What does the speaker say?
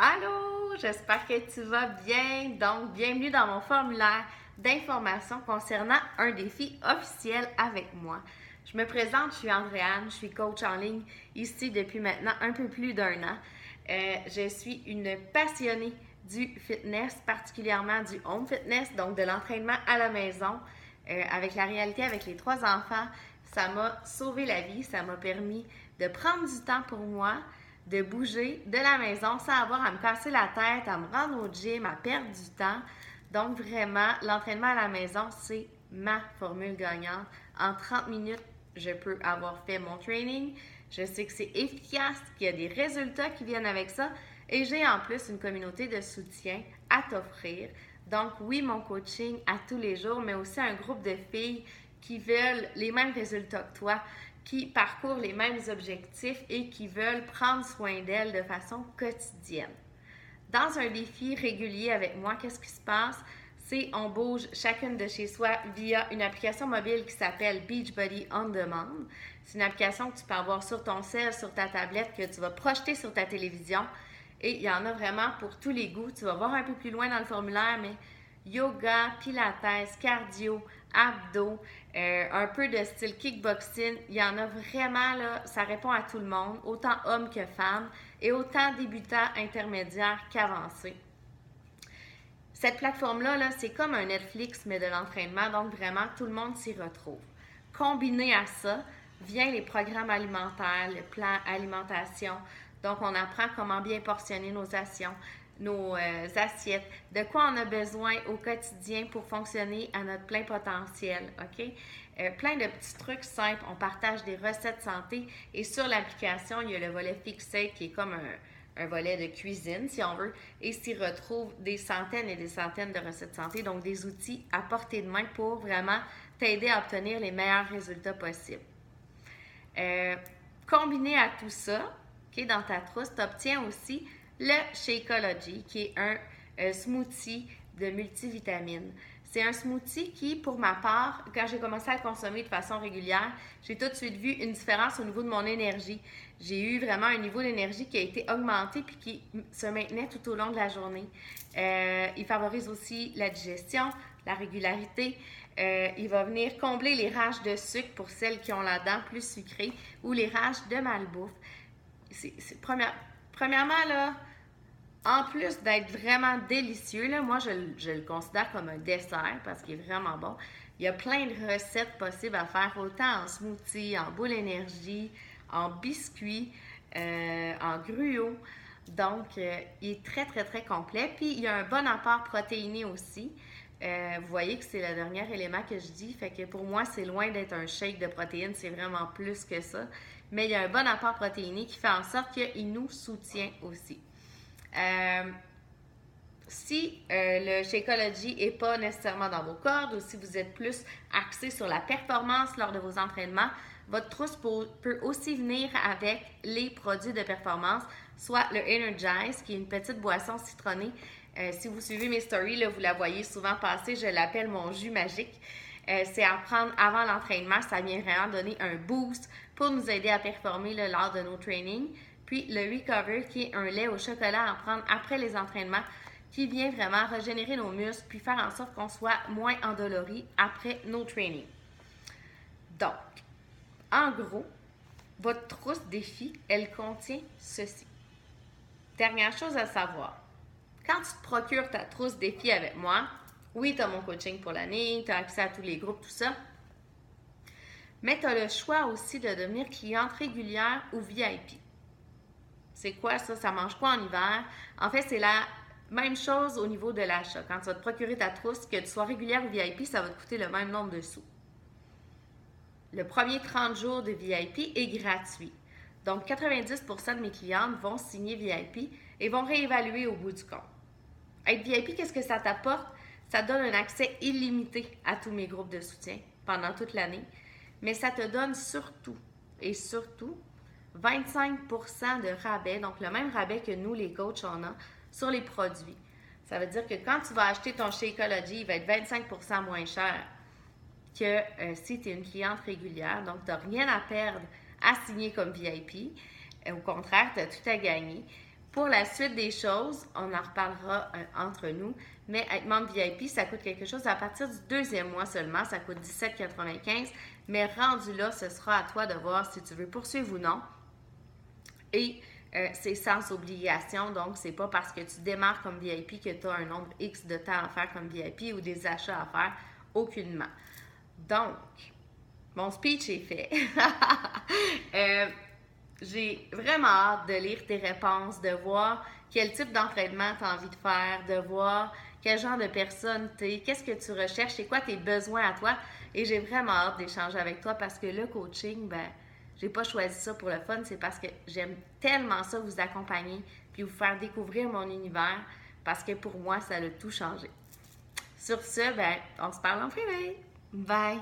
Allô, j'espère que tu vas bien. Donc, bienvenue dans mon formulaire d'information concernant un défi officiel avec moi. Je me présente, je suis Andréane, je suis coach en ligne ici depuis maintenant un peu plus d'un an. Je suis une passionnée du fitness, particulièrement du home fitness, donc de l'entraînement à la maison. Avec la réalité, avec les 3 enfants, ça m'a sauvé la vie, ça m'a permis de prendre du temps pour moi, de bouger de la maison sans avoir à me casser la tête, à me rendre au gym, à perdre du temps. Donc vraiment, l'entraînement à la maison, c'est ma formule gagnante. En 30 minutes, je peux avoir fait mon training. Je sais que c'est efficace, qu'il y a des résultats qui viennent avec ça. Et j'ai en plus une communauté de soutien à t'offrir. Donc oui, mon coaching à tous les jours, mais aussi un groupe de filles qui veulent les mêmes résultats que toi, qui parcourent les mêmes objectifs et qui veulent prendre soin d'elles de façon quotidienne. Dans un défi régulier avec moi, qu'est-ce qui se passe? C'est on bouge chacune de chez soi via une application mobile qui s'appelle Beachbody On Demand. C'est une application que tu peux avoir sur ton cell, sur ta tablette, que tu vas projeter sur ta télévision. Et il y en a vraiment pour tous les goûts. Tu vas voir un peu plus loin dans le formulaire, mais yoga, pilates, cardio, abdos, un peu de style kickboxing. Il y en a vraiment, là, ça répond à tout le monde, autant hommes que femmes, et autant débutants, intermédiaires qu'avancés. Cette plateforme-là, là, c'est comme un Netflix, mais de l'entraînement, donc vraiment, tout le monde s'y retrouve. Combiné à ça, vient les programmes alimentaires, le plan alimentation. Donc, on apprend comment bien portionner nos assiettes, de quoi on a besoin au quotidien pour fonctionner à notre plein potentiel, OK? Plein de petits trucs simples. On partage des recettes santé et sur l'application, il y a le volet Fixate qui est comme un volet de cuisine, si on veut, et s'y retrouvent des centaines et des centaines de recettes santé, donc des outils à portée de main pour vraiment t'aider à obtenir les meilleurs résultats possibles. Combiné à tout ça, okay, dans ta trousse, tu obtiens aussi le Shakeology, qui est un smoothie de multivitamines. C'est un smoothie qui, pour ma part, quand j'ai commencé à le consommer de façon régulière, j'ai tout de suite vu une différence au niveau de mon énergie. J'ai eu vraiment un niveau d'énergie qui a été augmenté puis qui se maintenait tout au long de la journée. Il favorise aussi la digestion, la régularité. Il va venir combler les rages de sucre pour celles qui ont la dent plus sucrée ou les rages de malbouffe. Premièrement, là, en plus d'être vraiment délicieux, là, moi je le considère comme un dessert parce qu'il est vraiment bon. Il y a plein de recettes possibles à faire, autant en smoothie, en boule énergie, en biscuits, en gruau. Donc, il est très, très, très complet. Puis, il y a un bon apport protéiné aussi. Vous voyez que c'est le dernier élément que je dis. Fait que pour moi, c'est loin d'être un shake de protéines. C'est vraiment plus que ça. Mais il y a un bon apport protéiné qui fait en sorte qu'il nous soutient aussi. Si le Shakeology n'est pas nécessairement dans vos cordes ou si vous êtes plus axé sur la performance lors de vos entraînements, votre trousse peut aussi venir avec les produits de performance, soit le Energize, qui est une petite boisson citronnée. Si vous suivez mes stories, là, vous la voyez souvent passer, je l'appelle mon jus magique. C'est à prendre avant l'entraînement, ça vient vraiment donner un boost pour nous aider à performer là, lors de nos trainings. Puis le Recover, qui est un lait au chocolat à prendre après les entraînements, qui vient vraiment régénérer nos muscles puis faire en sorte qu'on soit moins endolori après nos trainings. Donc, en gros, votre trousse défi, elle contient ceci. Dernière chose à savoir, quand tu te procures ta trousse défi avec moi, oui, tu as mon coaching pour l'année, tu as accès à tous les groupes, tout ça, mais tu as le choix aussi de devenir cliente régulière ou VIP. C'est quoi ça? Ça mange quoi en hiver? En fait, c'est la même chose au niveau de l'achat. Quand tu vas te procurer ta trousse, que tu sois régulière ou VIP, ça va te coûter le même nombre de sous. Le premier 30 jours de VIP est gratuit. Donc, 90% de mes clientes vont signer VIP et vont réévaluer au bout du compte. Être VIP, qu'est-ce que ça t'apporte? Ça te donne un accès illimité à tous mes groupes de soutien pendant toute l'année. Mais ça te donne surtout, et surtout, 25% de rabais, donc le même rabais que nous, les coachs, on a sur les produits. Ça veut dire que quand tu vas acheter ton Shakeology, il va être 25% moins cher que si tu es une cliente régulière. Donc, tu n'as rien à perdre à signer comme VIP. Au contraire, tu as tout à gagner. Pour la suite des choses, on en reparlera entre nous, mais être membre VIP, ça coûte quelque chose à partir du deuxième mois seulement, ça coûte 17,95, mais rendu là, ce sera à toi de voir si tu veux poursuivre ou non. Et c'est sans obligation, donc c'est pas parce que tu démarres comme VIP que tu as un nombre X de temps à faire comme VIP ou des achats à faire, aucunement. Donc, mon speech est fait. J'ai vraiment hâte de lire tes réponses, de voir quel type d'entraînement tu as envie de faire, de voir quel genre de personne tu es, qu'est-ce que tu recherches, c'est quoi tes besoins à toi. Et j'ai vraiment hâte d'échanger avec toi parce que le coaching, ben, j'ai pas choisi ça pour le fun, c'est parce que j'aime tellement ça vous accompagner puis vous faire découvrir mon univers parce que pour moi, ça a tout changé. Sur ce, ben, on se parle en privé. Bye!